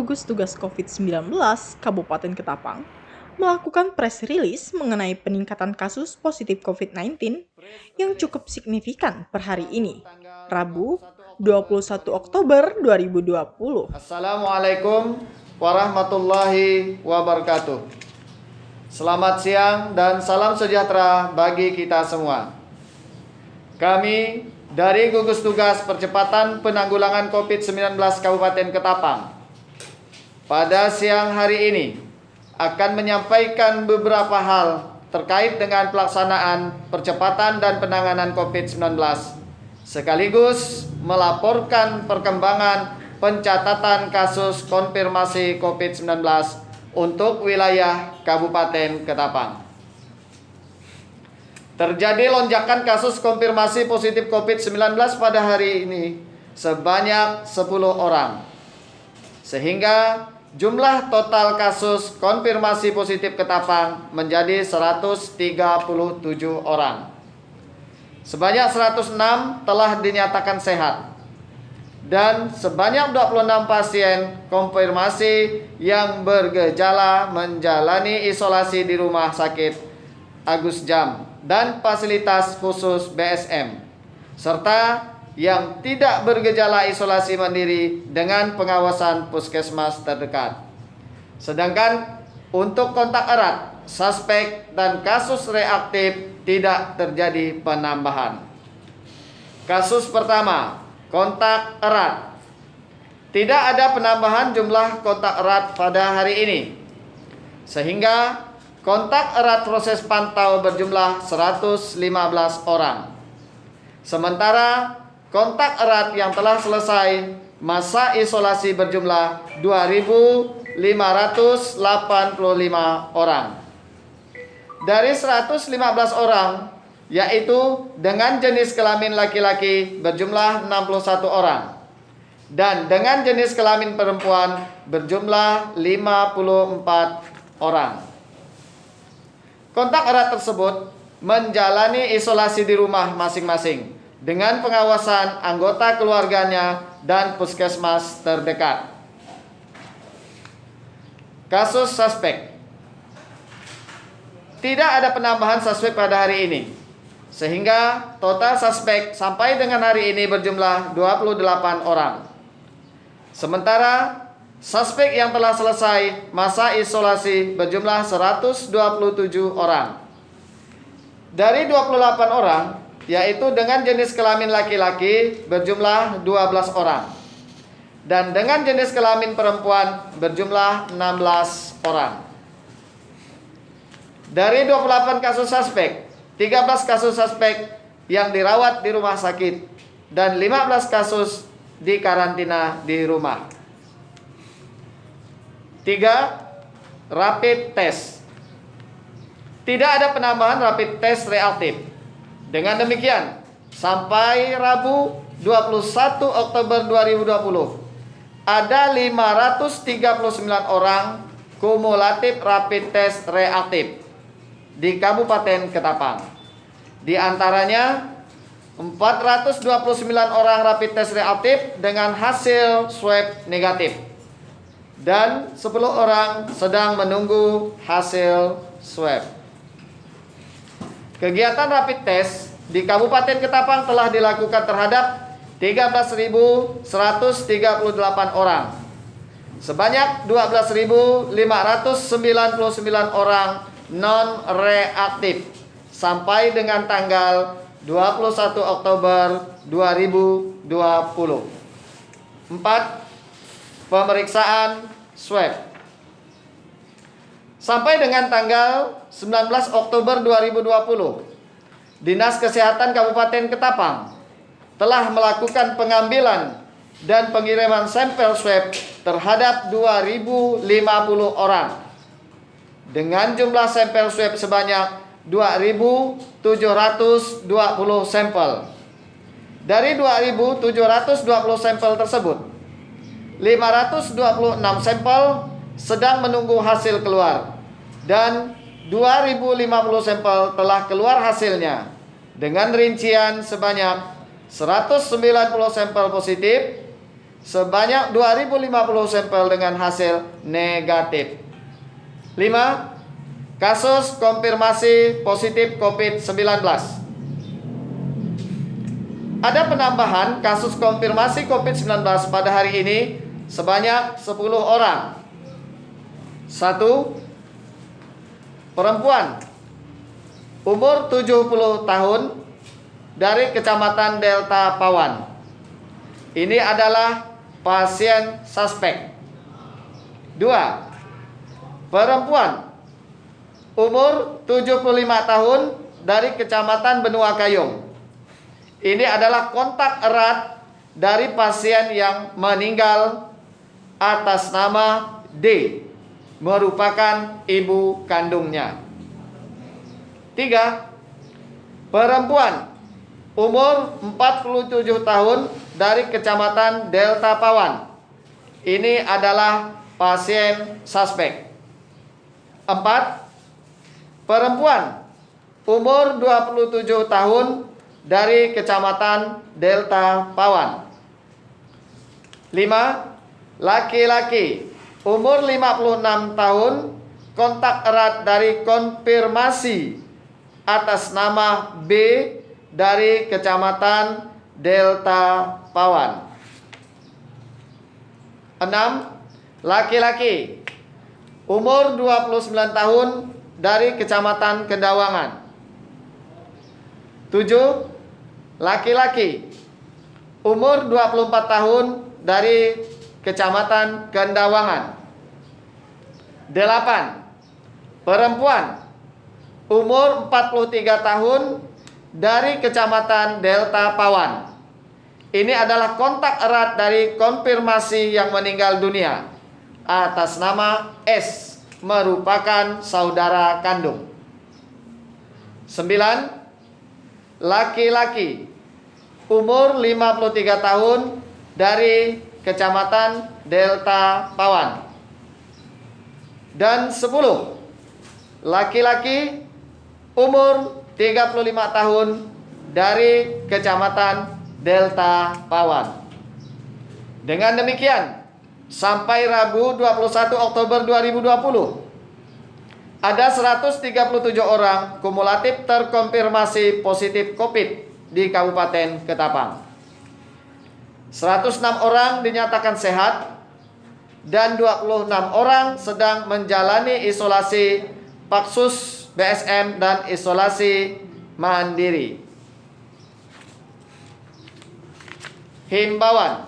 Gugus Tugas COVID-19 Kabupaten Ketapang melakukan press release mengenai peningkatan kasus positif COVID-19 yang cukup signifikan per hari ini, Rabu 21 Oktober 2020. Assalamualaikum warahmatullahi wabarakatuh. Selamat siang dan salam sejahtera bagi kita semua. Kami dari Gugus Tugas Percepatan Penanggulangan COVID-19 Kabupaten Ketapang pada siang hari ini akan menyampaikan beberapa hal terkait dengan pelaksanaan percepatan dan penanganan COVID-19 sekaligus melaporkan perkembangan pencatatan kasus konfirmasi COVID-19 untuk wilayah Kabupaten Ketapang. Terjadi lonjakan kasus konfirmasi positif COVID-19 pada hari ini sebanyak 10 orang. Sehingga jumlah total kasus konfirmasi positif Ketapang menjadi 137 orang. Sebanyak 106 telah dinyatakan sehat. Dan sebanyak 26 pasien konfirmasi yang bergejala menjalani isolasi di rumah sakit Agus Jam dan fasilitas khusus BSM, serta yang tidak bergejala isolasi mandiri dengan pengawasan puskesmas terdekat. Sedangkan untuk kontak erat, suspek dan kasus reaktif tidak terjadi penambahan. Kasus pertama, kontak erat. Tidak ada penambahan jumlah kontak erat pada hari ini, sehingga kontak erat proses pantau berjumlah 115 orang. Sementara kontak erat yang telah selesai masa isolasi berjumlah 2.585 orang. Dari 115 orang, yaitu dengan jenis kelamin laki-laki berjumlah 61 orang dan dengan jenis kelamin perempuan berjumlah 54 orang. Kontak erat tersebut menjalani isolasi di rumah masing-masing dengan pengawasan anggota keluarganya dan puskesmas terdekat. Kasus suspek. Tidak ada penambahan suspek pada hari ini, sehingga total suspek sampai dengan hari ini berjumlah 28 orang. Sementara suspek yang telah selesai masa isolasi berjumlah 127 orang. Dari 28 orang, yaitu dengan jenis kelamin laki-laki berjumlah 12 orang. Dan dengan jenis kelamin perempuan berjumlah 16 orang. Dari 28 kasus suspek, 13 kasus suspek yang dirawat di rumah sakit dan 15 kasus di karantina di rumah. 3. Rapid test. Tidak ada penambahan rapid test reaktif. Dengan demikian, sampai Rabu 21 Oktober 2020, ada 539 orang kumulatif rapid test reaktif di Kabupaten Ketapang. Di antaranya 429 orang rapid test reaktif dengan hasil swab negatif. Dan 10 orang sedang menunggu hasil swab. Kegiatan rapid test di Kabupaten Ketapang telah dilakukan terhadap 13.138 orang. Sebanyak 12.599 orang non-reaktif sampai dengan tanggal 21 Oktober 2020. 4. Pemeriksaan swab. Sampai dengan tanggal 19 Oktober 2020, Dinas Kesehatan Kabupaten Ketapang telah melakukan pengambilan dan pengiriman sampel swab terhadap 2.050 orang dengan jumlah sampel swab sebanyak 2.720 sampel. Dari 2.720 sampel tersebut, 526 sampel sedang menunggu hasil keluar dan 2.050 sampel telah keluar hasilnya dengan rincian sebanyak 190 sampel positif, sebanyak 2.050 sampel dengan hasil negatif. 5. Kasus konfirmasi positif COVID-19. Ada penambahan kasus konfirmasi COVID-19 pada hari ini sebanyak 10 orang. 1. Perempuan umur 70 tahun dari Kecamatan Delta Pawan. Ini adalah pasien suspek. 2. Perempuan umur 75 tahun dari Kecamatan Benua Kayung. Ini adalah kontak erat dari pasien yang meninggal atas nama D, merupakan ibu kandungnya. 3. Perempuan umur 47 tahun dari Kecamatan Delta Pawan. Ini adalah pasien suspek. 4. Perempuan umur 27 tahun dari Kecamatan Delta Pawan. 5. Laki-laki umur 56 tahun, kontak erat dari konfirmasi atas nama B dari Kecamatan Delta Pawan. 6. Laki-laki umur 29 tahun dari Kecamatan Kendawangan. 7. Laki-laki umur 24 tahun dari Kecamatan Kendawangan. 8. Perempuan umur 43 tahun dari Kecamatan Delta Pawan. Ini adalah kontak erat dari konfirmasi yang meninggal dunia atas nama S, merupakan saudara kandung. 9. Laki-laki umur 53 tahun dari Kecamatan Delta Pawan. Dan 10. Laki-laki umur 35 tahun dari Kecamatan Delta Pawan. Dengan demikian, sampai Rabu 21 Oktober 2020, ada 137 orang kumulatif terkonfirmasi positif COVID di Kabupaten Ketapang. 106 orang dinyatakan sehat dan 26 orang sedang menjalani isolasi Paksus BSM dan isolasi mandiri. Himbauan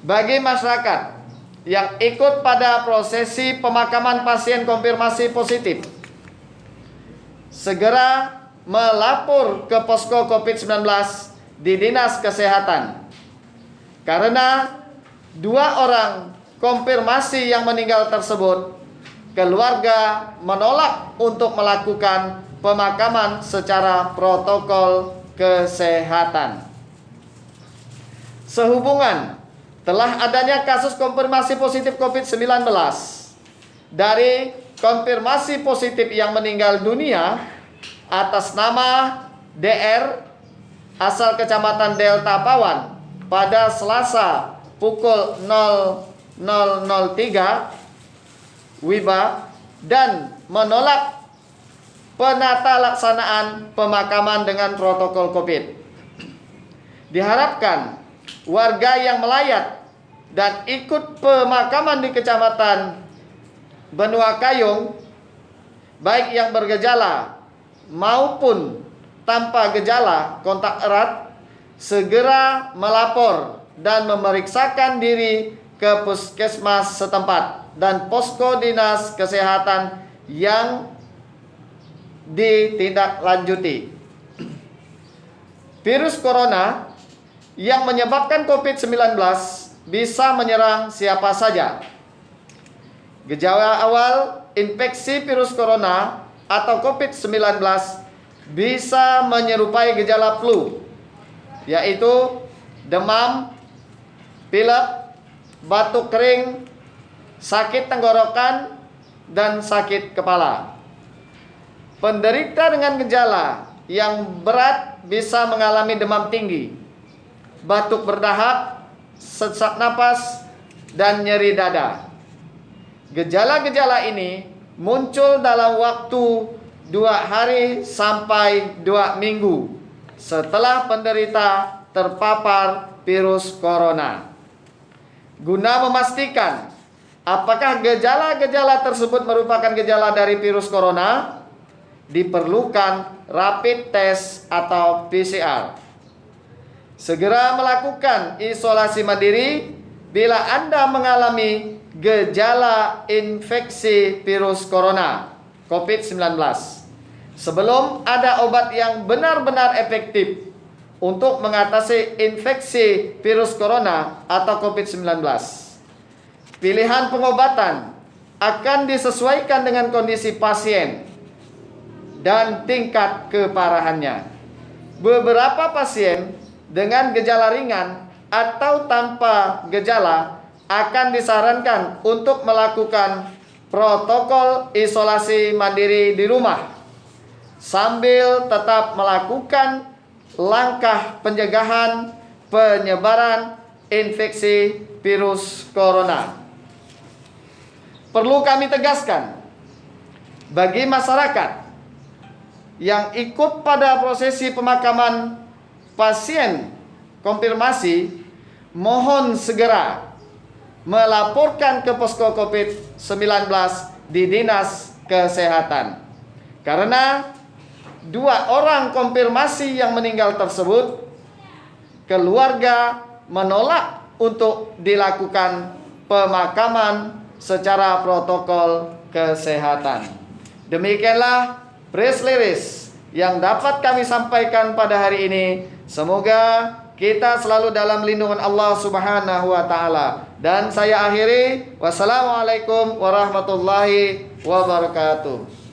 bagi masyarakat yang ikut pada prosesi pemakaman pasien konfirmasi positif, segera melapor ke posko COVID-19 di Dinas Kesehatan. Karena 2 orang konfirmasi yang meninggal tersebut, keluarga menolak untuk melakukan pemakaman secara protokol kesehatan. Sehubungan telah adanya kasus konfirmasi positif COVID-19 dari konfirmasi positif yang meninggal dunia atas nama DR asal Kecamatan Delta Pawan pada Selasa pukul 00.03 WIBA dan menolak penata laksanaan pemakaman dengan protokol COVID. Diharapkan warga yang melayat dan ikut pemakaman di Kecamatan Benua Kayung, baik yang bergejala maupun tanpa gejala kontak erat, segera melapor dan memeriksakan diri ke puskesmas setempat dan posko dinas kesehatan yang ditindaklanjuti. Virus corona yang menyebabkan COVID-19 bisa menyerang siapa saja. Gejala awal infeksi virus corona atau COVID-19 bisa menyerupai gejala flu, yaitu demam, pilek, batuk kering, sakit tenggorokan, dan sakit kepala. Penderita dengan gejala yang berat bisa mengalami demam tinggi, batuk berdahak, sesak napas, dan nyeri dada. Gejala-gejala ini muncul dalam waktu 2 hari sampai 2 minggu setelah penderita terpapar virus corona. Guna memastikan apakah gejala-gejala tersebut merupakan gejala dari virus corona, diperlukan rapid test atau PCR. Segera melakukan isolasi mandiri bila Anda mengalami gejala infeksi virus corona COVID-19 sebelum ada obat yang benar-benar efektif untuk mengatasi infeksi virus corona atau COVID-19. Pilihan pengobatan akan disesuaikan dengan kondisi pasien dan tingkat keparahannya. Beberapa pasien dengan gejala ringan atau tanpa gejala akan disarankan untuk melakukan protokol isolasi mandiri di rumah sambil tetap melakukan langkah pencegahan penyebaran infeksi virus corona. Perlu kami tegaskan, bagi masyarakat yang ikut pada prosesi pemakaman pasien konfirmasi, mohon segera melaporkan ke posko COVID-19 di Dinas Kesehatan. Karena 2 orang konfirmasi yang meninggal tersebut, keluarga menolak untuk dilakukan pemakaman secara protokol kesehatan. Demikianlah press release yang dapat kami sampaikan pada hari ini. Semoga kita selalu dalam lindungan Allah Subhanahu wa taala. Dan saya akhiri, wassalamualaikum warahmatullahi wabarakatuh.